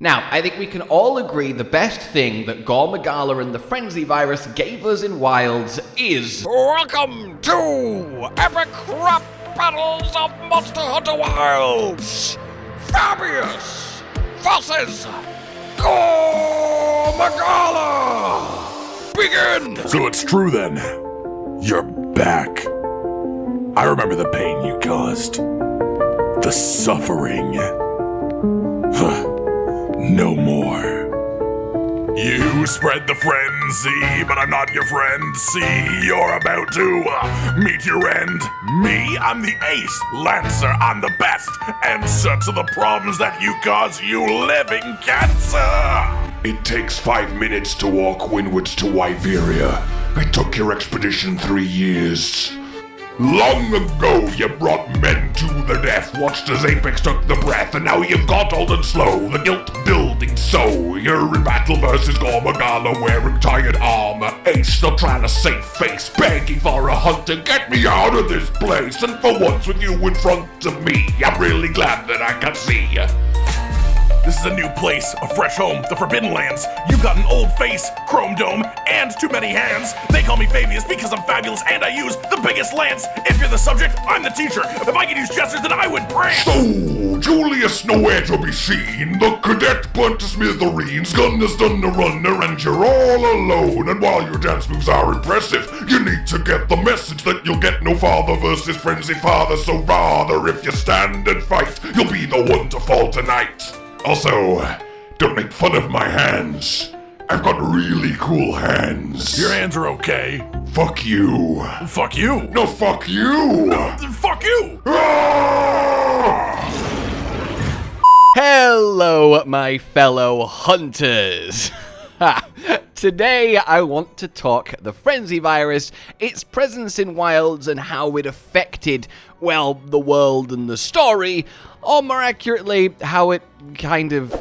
Now, I think we can all agree the best thing that Gore Magala and the Frenzy virus gave us in Wilds is... Welcome to Epic Rap Battles of Monster Hunter Wilds! Fabius versus Gore Magala! Begin! So it's true then. You're back. I remember the pain you caused. The suffering. No more. You spread the frenzy, but I'm not your friend. See, you're about to meet your end. Me, I'm the ace. Lancer, I'm the best. Answer to the problems that you cause, you living cancer. It takes 5 minutes to walk windwards to Wyveria. It took your expedition 3 years. Long ago, you brought men to the death, watched as Apex took the breath, and now you've got old and slow, the guilt building so. You're in battle versus Gore Magala, wearing tired armor. Ace still trying to save face, begging for a hunter. Get me out of this place, and for once with you in front of me, I'm really glad that I can see you. This is a new place, a fresh home, the Forbidden Lands. You've got an old face, chrome dome, and too many hands. They call me Fabius because I'm fabulous and I use the biggest lance. If you're the subject, I'm the teacher. If I could use gestures, then I would prance. So, Julius nowhere to be seen. The cadet burnt to smithereens. Gun is done the runner and you're all alone. And while your dance moves are impressive, you need to get the message that you'll get no father versus frenzy father. So rather, if you stand and fight, you'll be the one to fall tonight. Also, don't make fun of my hands. I've got really cool hands. Your hands are okay. Fuck you. Fuck you. No, fuck you. Fuck you. Hello, my fellow hunters. Today, I want to talk the Frenzy virus, its presence in Wilds, and how it affected, well, the world and the story, or more accurately, how it kind of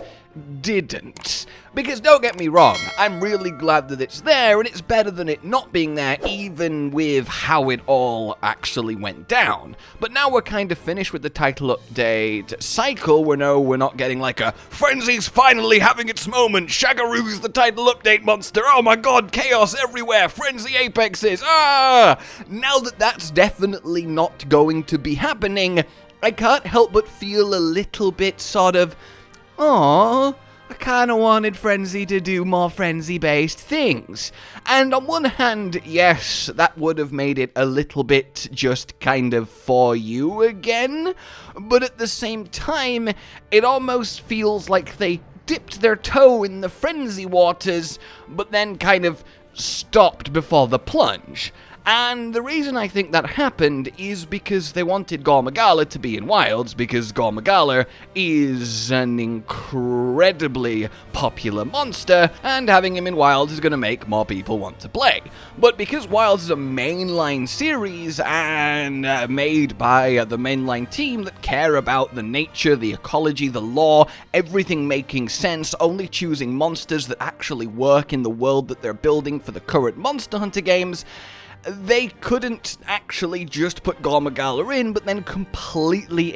didn't. Because don't get me wrong, I'm really glad that it's there, and it's better than it not being there, even with how it all actually went down. But now we're kind of finished with the title update cycle, where no, we're not getting like a Frenzy's finally having its moment, Shagaru's the title update monster, oh my god, chaos everywhere, Frenzy apexes, ah! Now that that's definitely not going to be happening, I can't help but feel a little bit sort of, aww, I kinda wanted Frenzy to do more Frenzy-based things. And on one hand, yes, that would have made it a little bit just kind of for you again, but at the same time, it almost feels like they dipped their toe in the Frenzy waters, but then kind of stopped before the plunge. And the reason I think that happened is because they wanted Gore Magala to be in Wilds, because Gore Magala is an incredibly popular monster, and having him in Wilds is going to make more people want to play. But because Wilds is a mainline series, and made by the mainline team that care about the nature, the ecology, the lore, everything making sense, only choosing monsters that actually work in the world that they're building for the current Monster Hunter games, they couldn't actually just put Gore Magala in, but then completely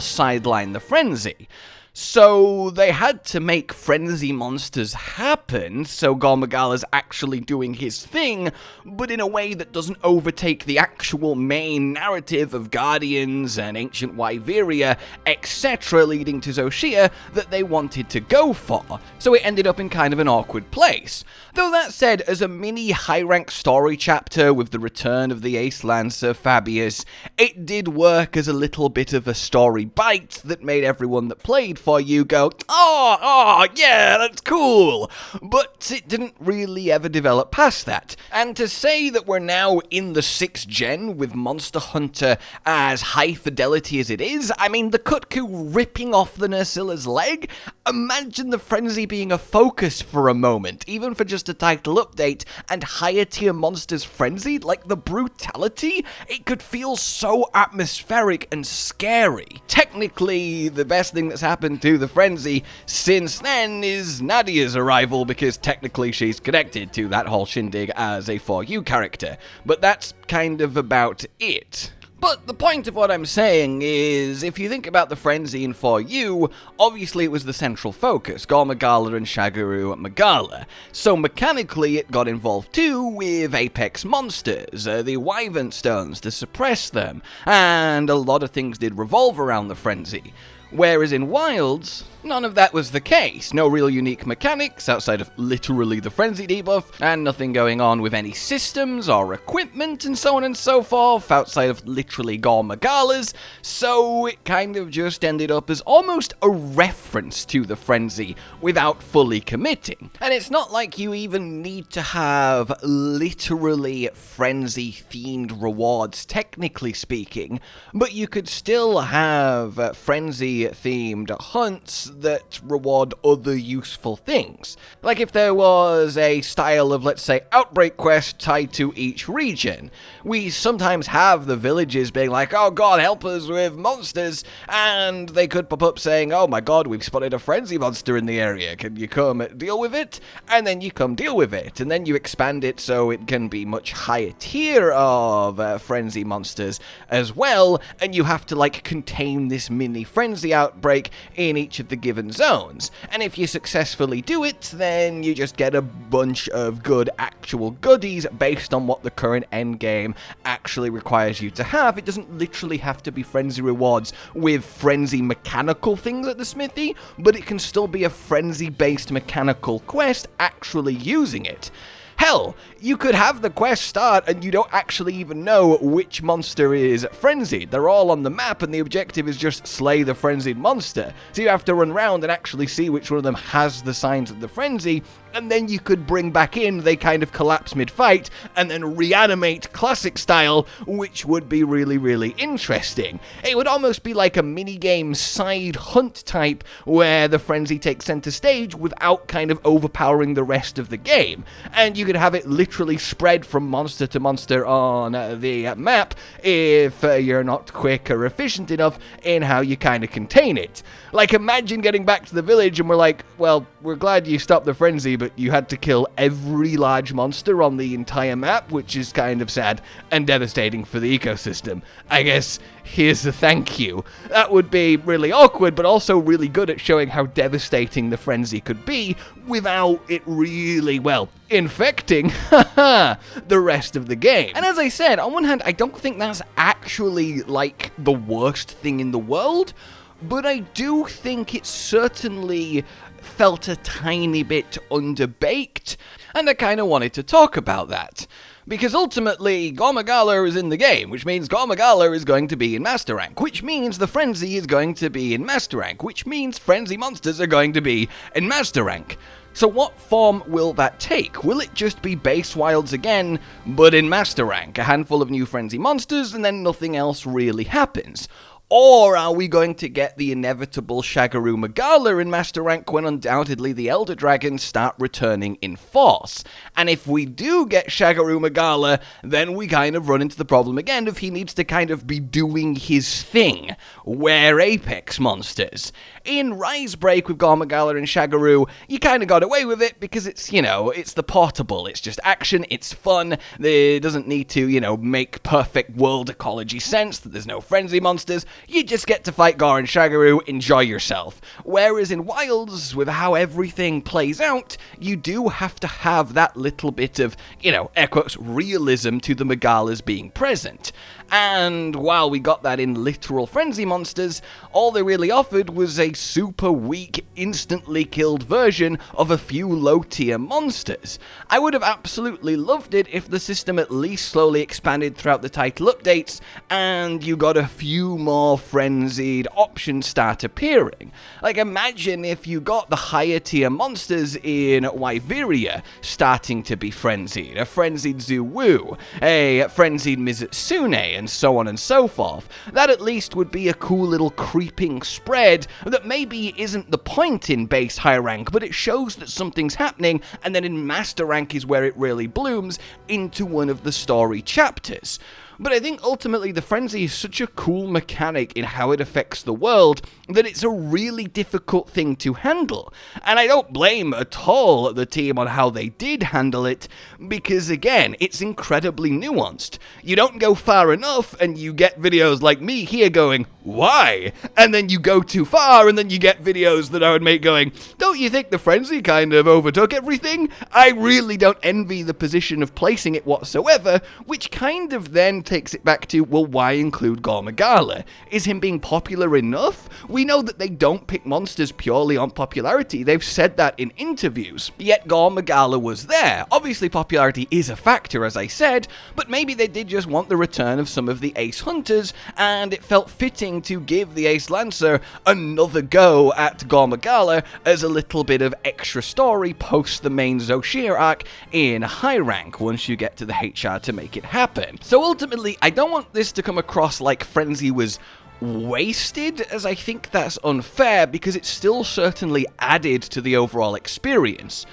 sideline the Frenzy. So they had to make Frenzy monsters happen, so Gore Magala's actually doing his thing, but in a way that doesn't overtake the actual main narrative of Guardians and Ancient Wyveria, etc., leading to Zoshia, that they wanted to go for. So it ended up in kind of an awkward place. Though that said, as a mini high-rank story chapter with the return of the Ace Lancer, Fabius, it did work as a little bit of a story bite that made everyone that played for you go, oh, yeah, that's cool. But it didn't really ever develop past that. And to say that we're now in the 6th gen with Monster Hunter as high fidelity as it is, I mean, the Kutku ripping off the Nersilla's leg, imagine the Frenzy being a focus for a moment, even for just a title update, and higher tier monsters frenzied, like the brutality, it could feel so atmospheric and scary. Technically, the best thing that's happened to the Frenzy since then is Nadia's arrival, because technically she's connected to that whole shindig as a 4U character, but that's kind of about it. But the point of what I'm saying is, if you think about the frenzy in 4U, obviously it was the central focus, Gore Magala and Shagaru Magala. So mechanically it got involved too with apex monsters, the wyvern stones to suppress them, and a lot of things did revolve around the frenzy. Whereas in Wilds, none of that was the case. No real unique mechanics outside of literally the frenzy debuff, and nothing going on with any systems or equipment and so on and so forth outside of literally Gore Magalas, so it kind of just ended up as almost a reference to the frenzy without fully committing. And it's not like you even need to have literally frenzy themed rewards, technically speaking, but you could still have frenzy themed hunts that reward other useful things. Like if there was a style of, let's say, outbreak quest tied to each region. We sometimes have the villages being like, oh god, help us with monsters, and they could pop up saying, oh my god, we've spotted a frenzy monster in the area, can you come deal with it? And then you come deal with it, and then you expand it so it can be much higher tier of frenzy monsters as well, and you have to like contain this mini frenzy outbreak in each of the given zones. And if you successfully do it, then you just get a bunch of good actual goodies based on what the current endgame actually requires you to have. It doesn't literally have to be frenzy rewards with frenzy mechanical things at the smithy, but it can still be a frenzy based mechanical quest actually using it. Hell, you could have the quest start and you don't actually even know which monster is frenzied. They're all on the map and the objective is just slay the frenzied monster. So you have to run around and actually see which one of them has the signs of the frenzy, and then you could bring back in, they kind of collapse mid-fight, and then reanimate classic style, which would be really, really interesting. It would almost be like a minigame side hunt type, where the frenzy takes center stage without kind of overpowering the rest of the game. And you could have it literally spread from monster to monster on the map if you're not quick or efficient enough in how you kind of contain it. Like, imagine getting back to the village and we're like, well, we're glad you stopped the frenzy, but you had to kill every large monster on the entire map, which is kind of sad and devastating for the ecosystem. I guess here's the thank you. That would be really awkward, but also really good at showing how devastating the frenzy could be without it really, well, infecting the rest of the game. And as I said, on one hand, I don't think that's actually like the worst thing in the world, but I do think it certainly felt a tiny bit underbaked, and I kind of wanted to talk about that. Because ultimately, Gore Magala is in the game, which means Gore Magala is going to be in Master Rank, which means the Frenzy is going to be in Master Rank, which means Frenzy monsters are going to be in Master Rank. So what form will that take? Will it just be base Wilds again, but in Master Rank? A handful of new Frenzy monsters, and then nothing else really happens? Or are we going to get the inevitable Shagaru Magala in Master Rank when undoubtedly the Elder Dragons start returning in force? And if we do get Shagaru Magala, then we kind of run into the problem again of he needs to kind of be doing his thing. Where Apex monsters? In Rise Break with Gore Magala and Shagaru, you kind of got away with it because it's, you know, it's the portable. It's just action, it's fun, it doesn't need to, you know, make perfect world ecology sense that there's no frenzy monsters. You just get to fight Gore and Shagaru, enjoy yourself. Whereas in Wilds, with how everything plays out, you do have to have that little bit of, you know, air quotes, realism to the Magalas being present. And while we got that in literal frenzy monsters, all they really offered was a super weak, instantly killed version of a few low-tier monsters. I would have absolutely loved it if the system at least slowly expanded throughout the title updates, and you got a few more frenzied options start appearing. Like, imagine if you got the higher tier monsters in Wyveria starting to be frenzied, a frenzied Zuwu, a frenzied Mizutsune, and so on and so forth. That at least would be a cool little creeping spread that maybe isn't the point in base high rank, but it shows that something's happening, and then in master rank is where it really blooms into one of the story chapters. but I think ultimately the frenzy is such a cool mechanic in how it affects the world that it's a really difficult thing to handle. And I don't blame at all the team on how they did handle it, because again, it's incredibly nuanced. You don't go far enough and you get videos like me here going, why? And then you go too far and then you get videos that I would make going, don't you think the frenzy kind of overtook everything? I really don't envy the position of placing it whatsoever, which kind of then takes it back to, well, why include Gore Magala? Is him being popular enough? We know that they don't pick monsters purely on popularity. They've said that in interviews. Yet Gore Magala was there. Obviously popularity is a factor, as I said, but maybe they did just want the return of some of the ace hunters, and it felt fitting to give the ace lancer another go at Gore Magala as a little bit of extra story post the main Zoshir arc in high rank once you get to the iceshard to make it happen. So ultimately, I don't want this to come across like Frenzy was wasted, as I think that's unfair because it still certainly added to the overall experience.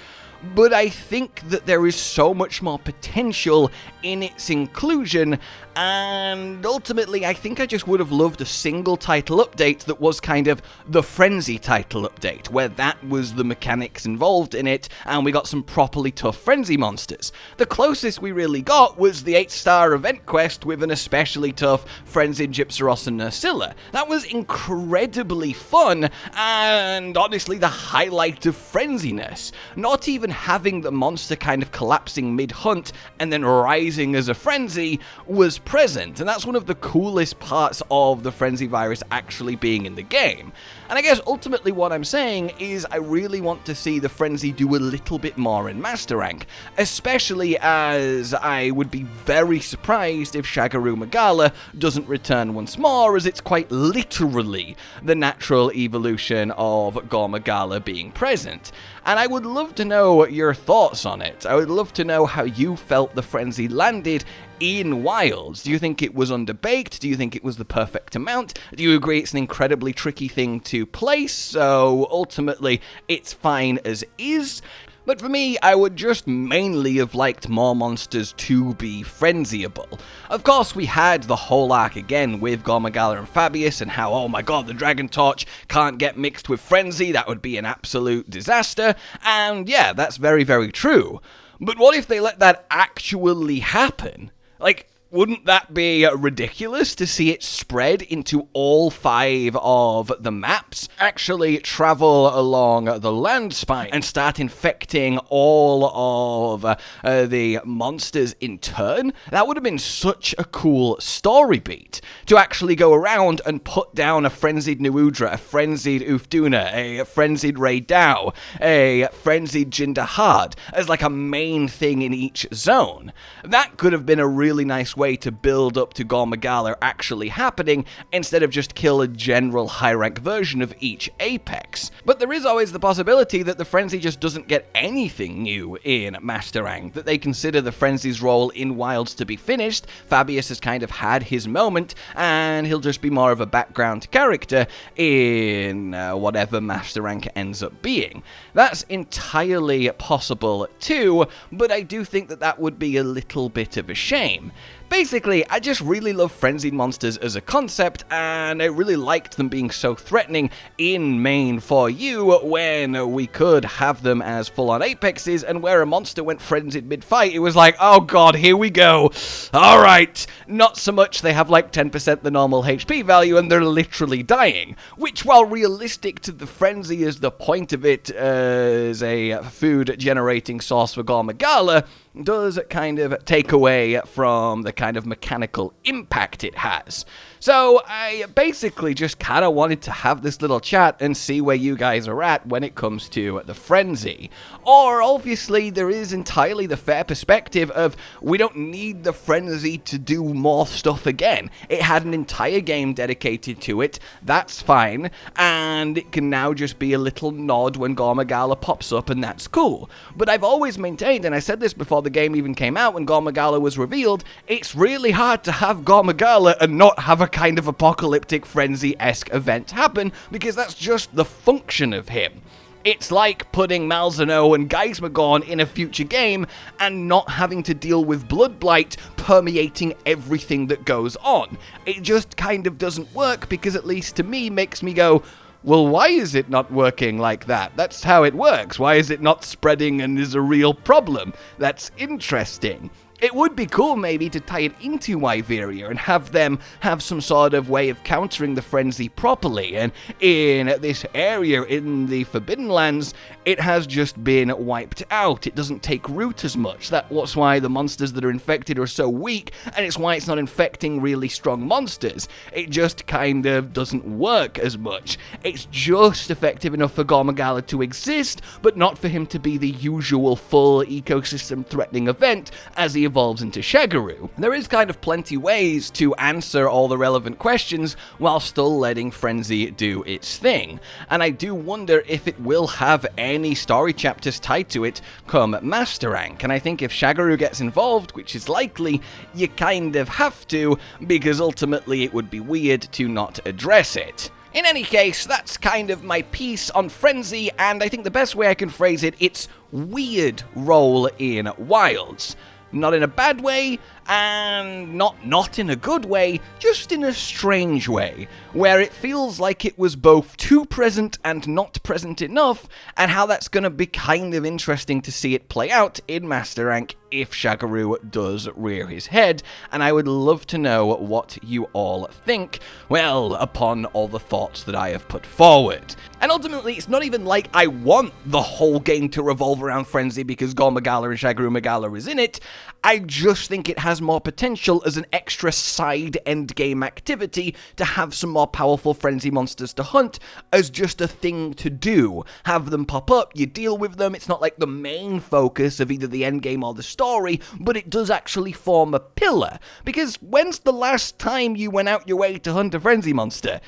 But I think that there is so much more potential in its inclusion, and ultimately I think I just would have loved a single title update that was kind of the Frenzy title update, where that was the mechanics involved in it, and we got some properly tough Frenzy monsters. The closest we really got was the 8-star event quest with an especially tough Frenzied Gypsaros and Nursilla. That was incredibly fun, and honestly the highlight of Frenziness. Not even having the monster kind of collapsing mid-hunt and then rising as a frenzy was present, and that's one of the coolest parts of the frenzy virus actually being in the game. And I guess ultimately what I'm saying is I really want to see the frenzy do a little bit more in Master Rank, especially as I would be very surprised if Shagaru Magala doesn't return once more, as it's quite literally the natural evolution of Gore Magala being present. And I would love to know your thoughts on it. I would love to know how you felt the frenzy landed in Wilds. Do you think it was underbaked? Do you think it was the perfect amount? Do you agree it's an incredibly tricky thing to place, so ultimately it's fine as is? But for me, I would just mainly have liked more monsters to be frenzyable. Of course, we had the whole arc again with Gore Magala and Fabius, and how, oh my god, the Dragon Torch can't get mixed with Frenzy, that would be an absolute disaster, and yeah, that's very, very true. But what if they let that actually happen? Like, wouldn't that be ridiculous to see it spread into all 5 of the maps? Actually travel along the land spine and start infecting all of the monsters in turn? That would have been such a cool story beat. To actually go around and put down a frenzied Udra, a frenzied Ufduna, a frenzied Ray Dao, a frenzied dahaad as like a main thing in each zone. That could have been a really nice way to build up to Gore Magala actually happening, instead of just kill a general high rank version of each apex. But there is always the possibility that the frenzy just doesn't get anything new in Master Rank, that they consider the frenzy's role in Wilds to be finished. Fabius has kind of had his moment, and he'll just be more of a background character in whatever Master Rank ends up being. That's entirely possible too, but I do think that that would be a little bit of a shame. Basically, I just really love frenzied monsters as a concept, and I really liked them being so threatening in main for you when we could have them as full-on apexes, and where a monster went frenzied mid-fight, it was like, oh god, here we go. Alright, not so much they have like 10% the normal HP value and they're literally dying, which, while realistic to the frenzy as the point of it as a food-generating source for Gore Magala, does kind of take away from the kind of mechanical impact it has. So I basically just kind of wanted to have this little chat and see where you guys are at when it comes to the frenzy. Or obviously there is entirely the fair perspective of we don't need the frenzy to do more stuff again. It had an entire game dedicated to it, that's fine, and it can now just be a little nod when Gore Magala pops up, and that's cool. But I've always maintained, and I said this before the game even came out when Gore Magala was revealed, it's really hard to have Gore Magala and not have a kind of apocalyptic frenzy-esque event happen, because that's just the function of him. It's like putting Malzeno and Geismagorn in a future game and not having to deal with Bloodblight permeating everything that goes on. It just kind of doesn't work because, at least to me, makes me go, well, why is it not working like that? That's how it works. Why is it not spreading and is a real problem? That's interesting. It would be cool maybe to tie it into Wyveria and have them have some sort of way of countering the frenzy properly, and in this area in the Forbidden Lands, it has just been wiped out. It doesn't take root as much. That's why the monsters that are infected are so weak, and it's why it's not infecting really strong monsters. It just kind of doesn't work as much. It's just effective enough for Gore Magala to exist, but not for him to be the usual full ecosystem threatening event as he evolves into Shagaru. There is kind of plenty ways to answer all the relevant questions while still letting Frenzy do its thing, and I do wonder if it will have any story chapters tied to it come Master Rank, and I think if Shagaru gets involved, which is likely, you kind of have to, because ultimately it would be weird to not address it. In any case, that's kind of my piece on Frenzy, and I think the best way I can phrase it, it's weird role in Wilds. Not in a bad way, and not in a good way, just in a strange way, where it feels like it was both too present and not present enough, and how that's going to be kind of interesting to see it play out in Master Rank if Shagaru does rear his head, and I would love to know what you all think, well, upon all the thoughts that I have put forward. And ultimately, it's not even like I want the whole game to revolve around Frenzy because Gore Magala and Shagaru Magala is in it. I just think it has more potential as an extra side endgame activity to have some more powerful Frenzy monsters to hunt as just a thing to do. Have them pop up, you deal with them, it's not like the main focus of either the endgame or the story, but it does actually form a pillar. Because when's the last time you went out your way to hunt a Frenzy monster?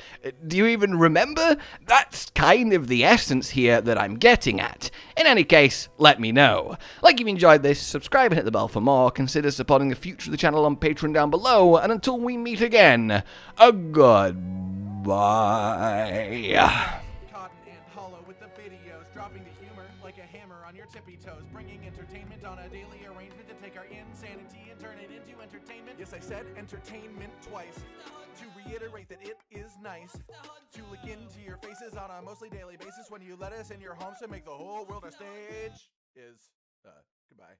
Do you even remember? That's kind of the essence here that I'm getting at. In any case, let me know. Like you've enjoyed this, subscribe and hit the bell for more, consider supporting the future of the channel on Patreon down below, and until we meet again, a goodbye. Cotton and hollow with the videos, dropping the humor like a hammer on your tippy toes, bringing entertainment on a daily arrangement to take our insanity and turn it into entertainment. Yes, I said entertainment twice, to reiterate that it is nice to look into your faces on a mostly daily basis when you let us in your homes to make the whole world a stage. Goodbye.